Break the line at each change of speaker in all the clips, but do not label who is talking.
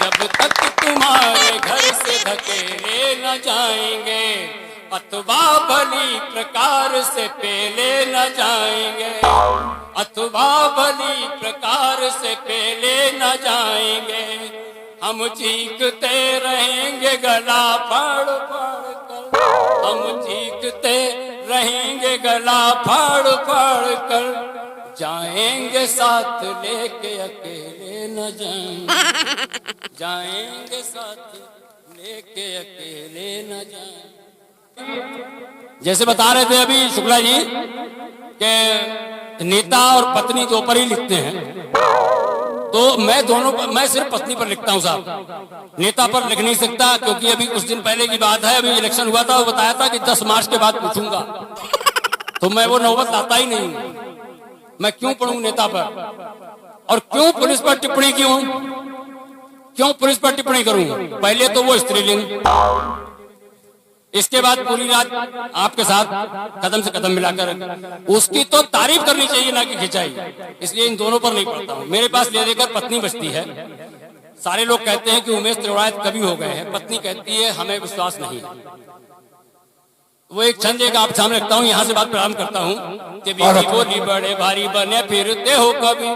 जब तक तुम्हारे घर से धकेले न जाएंगे, अथवा भली प्रकार से पेले न जाएंगे, अथवा भली प्रकार से पेले न जाएंगे। हम चीखते रहेंगे गला फाड़ फाड़ कर, हम चीखते रहेंगे गला फाड़ फाड़ कर, जाएंगे साथ लेके अकेले न जाएंगे, जाएंगे साथ लेके अकेले न जाएंगे। जैसे बता रहे थे अभी शुक्ला जी कि नेता और पत्नी के ऊपर ही लिखते हैं, तो मैं सिर्फ पत्नी पर लिखता हूं साहब, नेता पर लिख नहीं सकता, क्योंकि अभी कुछ दिन पहले की बात है, अभी इलेक्शन हुआ था, वो बताया था कि 10 मार्च के बाद पूछूंगा, तो मैं वो नौबत लाता ही नहीं। मैं क्यों पढ़ूं नेता पर, और क्यों पुलिस पर टिप्पणी क्यों पुलिस पर टिप्पणी करूं? पहले तो वो स्त्रीलिंग, इसके बाद पूरी रात आपके साथ कदम से कदम मिलाकर, उसकी तो तारीफ करनी चाहिए ना कि खिंचाई, इसलिए इन दोनों पर नहीं पड़ता हूं। मेरे पास ले लेकर पत्नी बचती है। सारे लोग कहते हैं कि उमेश त्रिवेदी कवि हो गए हैं, पत्नी कहती है हमें विश्वास नहीं है। वो एक छंद एक आप सामने रखता हूँ, यहाँ से बात प्रारंभ करता हूँ कि बीवी बोली बड़े भारी बने फिरते हो कभी,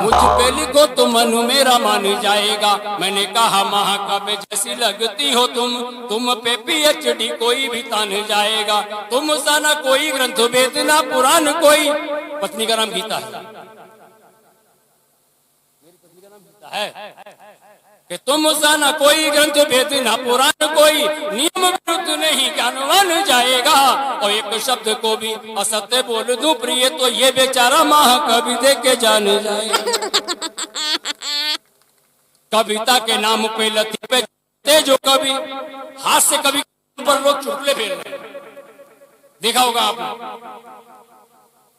मुझ पे लिखो तो मन मेरा मान जाएगा। मैंने कहा महाकाव्य जैसी लगती हो तुम पे PhD कोई भी तान जाएगा। तुम सा ना कोई ग्रंथ वेद ना पुराण कोई, पत्नी का नाम गीता है कि तुम सा ना कोई ग्रंथ वेद ना पुराण कोई, नियम विरुद्ध नहीं ज्ञानवान जाएगा। और एक शब्द को भी असत्य बोल दूं प्रिय, तो ये बेचारा महाकवि दे के जान जाएगा। कविता के नाम पे लतीफे जो कवि, हाथ से कवि पर लोग चुटकुले फेर रहे हैं, देखा होगा आपने।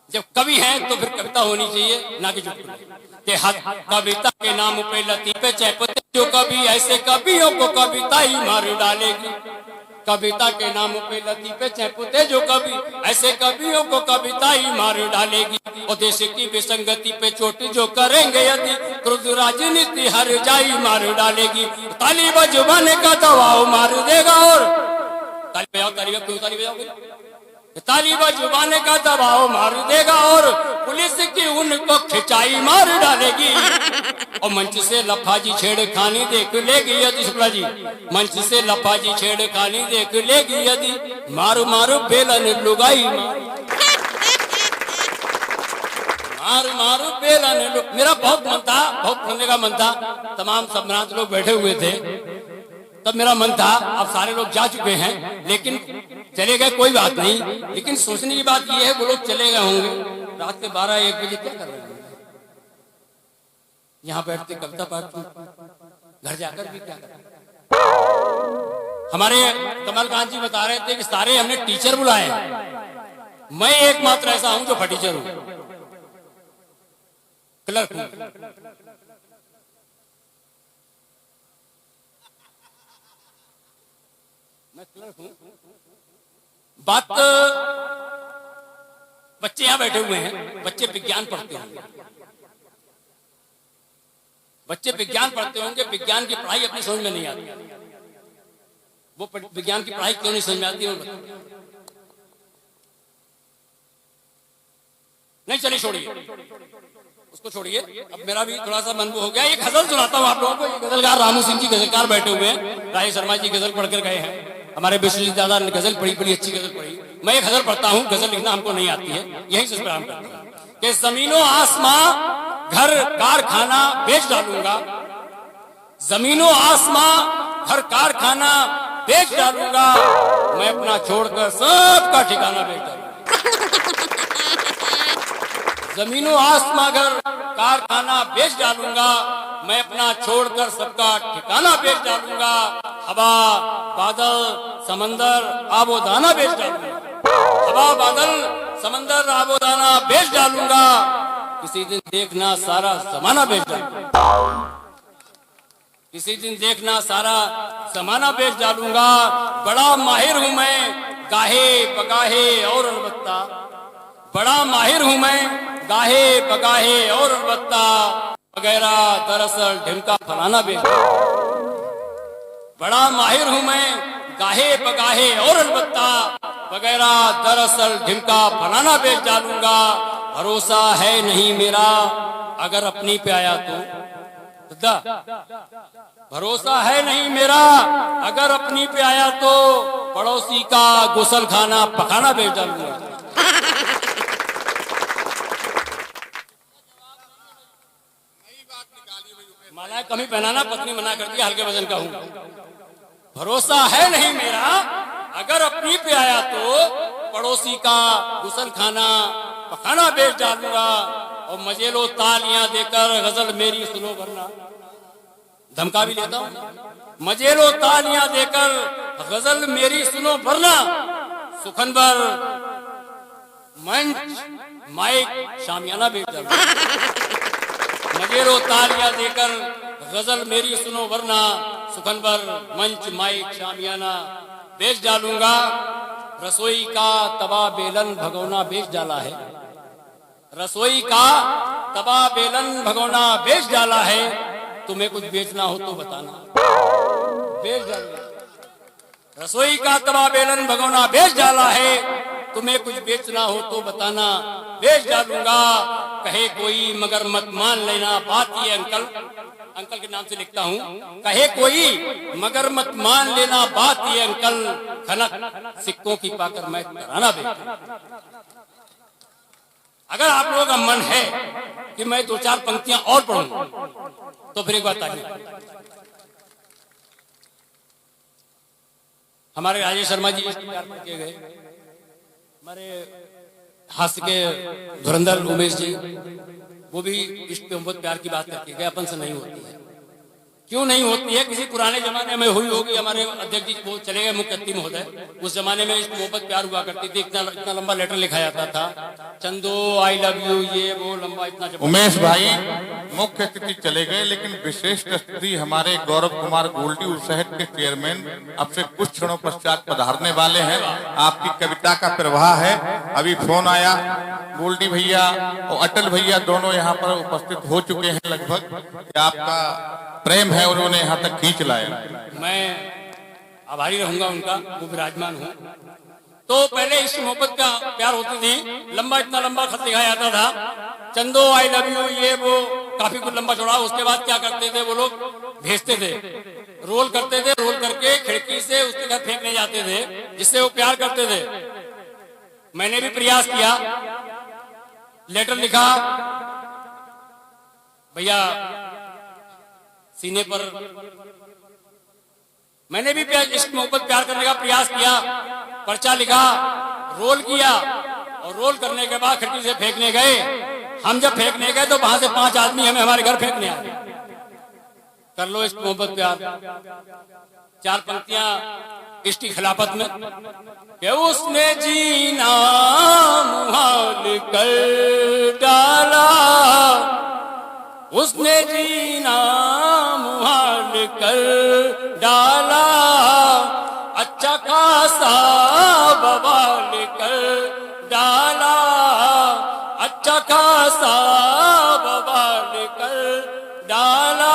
जब कवि है तो फिर कविता होनी चाहिए, ना कि चुटकुले। कविता के नाम पे लतीफे चहपते जो कवि, ऐसे कवियों को कविता ही मार डालेगी। कविता के नाम पे लतीफे चहपते जो कवि, ऐसे कवियों को कविता ही मार डालेगी। और देश की विसंगति पे चोट जो करेंगे यदि, क्रोध राजनीति हर जाई मार डालेगी। ताली बजवाने का दबाव मार देगा, और ताली बजाओ, ताली क्यों ताली बजाओगे? ताली बजवाने का दबाव मार देगा, और पुलिस की उनको खिंचाई मार डालेगी। और मंच से लफाजी छेड़खानी देख लेगी यदि, शुक्ला जी, मंच से लफाजी छेड़खानी देख लेगी यदि, मारू मारू बेलन लुगाई मारू मारू बेलन। मेरा बहुत मन था, बहुत सुनने का मन था, तमाम सम्राट लोग बैठे हुए थे, तब मेरा मन था। अब सारे लोग जा चुके हैं, लेकिन चले गए, कोई बात नहीं। लेकिन सोचने की बात यह है, वो लोग चले गए होंगे रात के 12-1 बजे, क्या कर रहे हैं यहाँ बैठते कविता पढ़ते, घर जाकर भी क्या कर। हमारे कमलकांत जी बता रहे थे कि सारे हमने टीचर बुलाए, मैं एकमात्र ऐसा हूं जो फटीचर हूं, क्लर्क हूं। मैं क्लर्क हूं। बात बच्चे यहां बैठे हुए हैं, बच्चे विज्ञान पढ़ते होंगे, बच्चे विज्ञान पढ़ते होंगे। विज्ञान की पढ़ाई अपनी समझ में नहीं आती, वो विज्ञान की पढ़ाई क्यों नहीं समझ में आती है? नहीं, चलिए छोड़िए उसको, छोड़िए। अब मेरा भी थोड़ा सा मन हो गया। एक गजल सुनाता हूँ आप लोगों को। ये गजलकार रामू सिंह जी गजलकार बैठे हुए हैं, राही शर्मा जी गजल पढ़कर गए हैं, हमारे विश्वजीत दादा ने गजल पढ़ी, बड़ी अच्छी गजल पढ़ी। मैं एक गजल पढ़ता हूँ, गजल लिखना हमको नहीं आती है, यही से प्रारंभ करता हूँ कि जमीनों आसमां घर कारखाना बेच डालूंगा, जमीनों आसमां घर कारखाना बेच डालूंगा, मैं अपना छोड़कर सबका ठिकाना बेच डालूंगा। जमीनों आसमां घर कारखाना बेच डालूंगा, मैं अपना छोड़कर सबका ठिकाना बेच डालूंगा। हवा बादल समंदर आबोदाना बेच डालूंगा, हवा बादल समंदर आबोदाना बेच डालूंगा। किसी दिन देखना सारा जमाना बेच डालूंगा, किसी दिन देखना सारा जमाना बेच डालूंगा। बड़ा माहिर हूं मैं गाहे बगाहे और अलबत्ता, बड़ा माहिर हूं मैं गाहे बगाहे और अलबत्ता, वगैरह दरअसल ढिमका फलाना बेच। बड़ा माहिर हूं मैं गाहे बगाहे और अलबत्ता वगैरह दरअसल ढिमका फलाना बेच डालूंगा। भरोसा है नहीं मेरा अगर अपनी पे आया तो भरोसा है नहीं मेरा अगर अपनी पे आया तो पड़ोसी का गुसल खाना पखाना बेच डालूंगा। माला कमी पहनाना पत्नी मना कर दिया हल्के वजन का हूं। भरोसा है नहीं मेरा अगर अपनी पे आया तो पड़ोसी का गुसल खाना पखाना बेच डालूंगा। और मजे लो तालियां देकर गजल मेरी सुनो वरना, धमका भी लेता हूं। मजे लो तालियां देकर गजल मेरी सुनो वरना, सुखनबर मंच माइक शामियाना बेच डालूंगा। मजे लो तालियां देकर गजल मेरी सुनो वरना, सुखनबर मंच माइक शामियाना बेच डालूंगा। रसोई का तवा बेलन भगोना बेच डाला है। रसोई का तवा बेलन भगोना बेच डाला है। तुम्हें कुछ बेचना हो तो बताना बेच डालूंगा। रसोई का तवा बेलन भगोना बेच डाला है। तुम्हें कुछ बेचना हो तो बताना बेच डालूंगा। कहे कोई मगर मत मान लेना बात ये अंकल, अंकल के नाम से लिखता हूं। कहे कोई मगर मत मान लेना बात ये अंकल, खनक सिक्कों की पाकर मैं कराना बेचूं। अगर आप लोगों का मन है कि मैं दो चार पंक्तियां और पढ़ूं तो फिर एक बात आइए, हमारे राजेश शर्मा जी किए गए, हमारे हास्य के धुरंधर उमेश जी, वो भी इश्क मोहब्बत प्यार की बात करके गए। अपन से नहीं होती है। क्यों नहीं होती है? किसी पुराने जमाने में हुई होगी। हमारे अध्यक्ष जी वो चले गए मुख्य अतिथि महोदय, उस जमाने में इश्क मोहब्बत प्यार हुआ करती थी। इतना लंबा लेटर लिखा जाता था, चंदो आई लव यू, ये वो लंबा इतना।
उमेश भाई मुख्य अतिथि चले गए, लेकिन विशिष्ट अतिथि हमारे गौरव कुमार गोल्डी उत्साहित के चेयरमैन अब से कुछ क्षणों पश्चात पधारने वाले हैं। आपकी कविता का प्रवाह है। अभी फोन आया, गोल्डी भैया और अटल भैया दोनों यहाँ पर उपस्थित हो चुके हैं। लगभग आपका प्रेम है और उन्हें यहाँ तक खींच लाया।
मैं आभारी रहूंगा उनका, वो विराजमान हूँ। तो पहले इश्क मोहब्बत का प्यार होती थी, लंबा इतना लंबा खत लिखा जाता था, चंदो आई लव यू, ये वो काफी कुछ लंबा चौड़ा। उसके बाद क्या करते थे वो लोग, भेजते थे, रोल करते थे, रोल करके खिड़की से उसके घर फेंकने जाते थे, जिससे वो प्यार करते थे। मैंने भी प्रयास किया, लेटर लिखा, भैया सीने पर। मैंने भी इश्क मोहब्बत प्यार करने का प्रयास किया, पर्चा लिखा, रोल किया, और रोल करने के बाद खिड़की से फेंकने गए। हम जब फेंकने गए तो वहां से 5 आदमी हमें हमारे घर फेंकने आए। कर लो इश्क मोहब्बत प्यार, 4 पंक्तियां इश्क की खिलाफत में। कि उसने जीना मुहाल कर डाला, उसने जीना मुहाल कर डाला, अच्छा खासा बवाल कर डाला, अच्छा खासा बवाल कर डाला।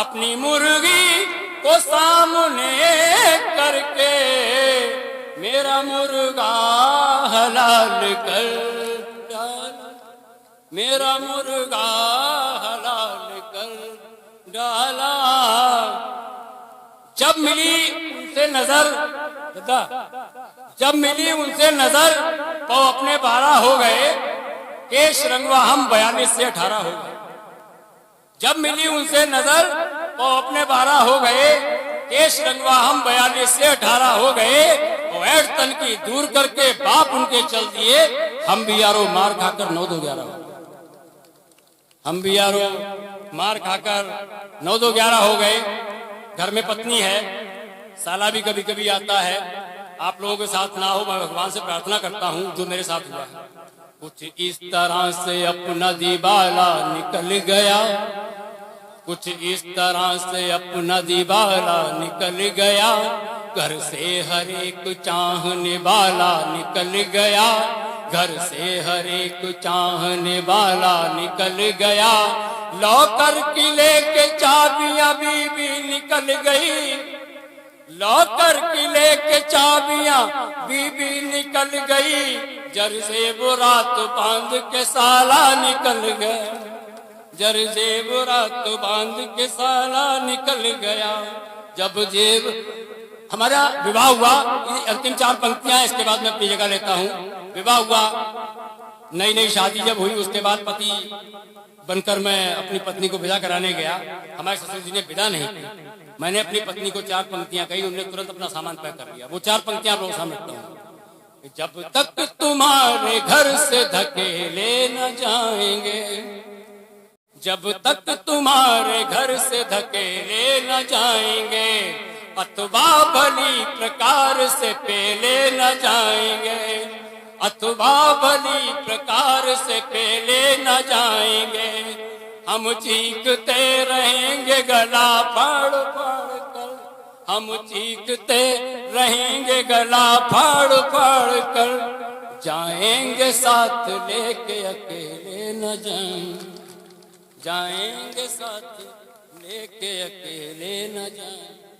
अपनी मुर्गी को सामने करके मेरा मुर्गा हलाल कर डाला, मेरा मुर्गा हलाल कर डाला। जब मिली उनसे नजर, जब मिली उनसे नजर तो अपने 12 हो गए, केश रंगवा हम 42 से 18 हो गए। जब मिली उनसे नजर तो अपने 12 हो गए, केश रंगवा हम 42 से 18 हो गए। तो ऐड तन की दूर करके बाप उनके चल दिए, हम भी यारो मार खाकर 9-2-11 हो गए। हम भी यारो मार खाकर 9-2-11 हो गए। घर में पत्नी है, साला भी कभी कभी आता है। आप लोगों के साथ ना हो, मैं भगवान से प्रार्थना करता हूँ जो मेरे साथ हुआ है। कुछ इस तरह से अपना दीवाला निकल गया, कुछ इस तरह से अपना दीवाला निकल गया। घर से हर एक चाहने वाला निकल गया, घर से हर एक चाहने वाला निकल गया। लौकर किले के चाबियां बीबी निकल गई, लौकर किले के चाबियां बीबी निकल गई, जर से रात बांध के साला निकल गया, जर जेब रात बांध के साला निकल गया। जब जेब हमारा विवाह हुआ, ये अंतिम 4 पंक्तियां, इसके बाद मैं अपनी जगह लेता हूँ। विवाह हुआ, नई नई शादी जब हुई, उसके बाद पति बनकर मैं अपनी पत्नी को विदा कराने गया। हमारे ससुर जी ने विदा नहीं की। मैंने अपनी पत्नी को 4 पंक्तियां कही, उन्होंने तुरंत अपना सामान पैक कर लिया। वो 4 पंक्तियां आप लोगों के सामने रखता हूं। जब तक तुम्हारे घर से धकेले न जाएंगे, जब तक तुम्हारे घर से धकेले न जाएंगे, अथवा भली प्रकार से पेले न जाएंगे, अथवा भली प्रकार से पेले न जाएंगे। हम चीखते रहेंगे गला फाड़ फाड़ कर, हम चीखते रहेंगे गला फाड़ फाड़ कर, जाएंगे साथ लेके अकेले न जाएंगे, जाएंगे साथ लेके अकेले न जाएंगे।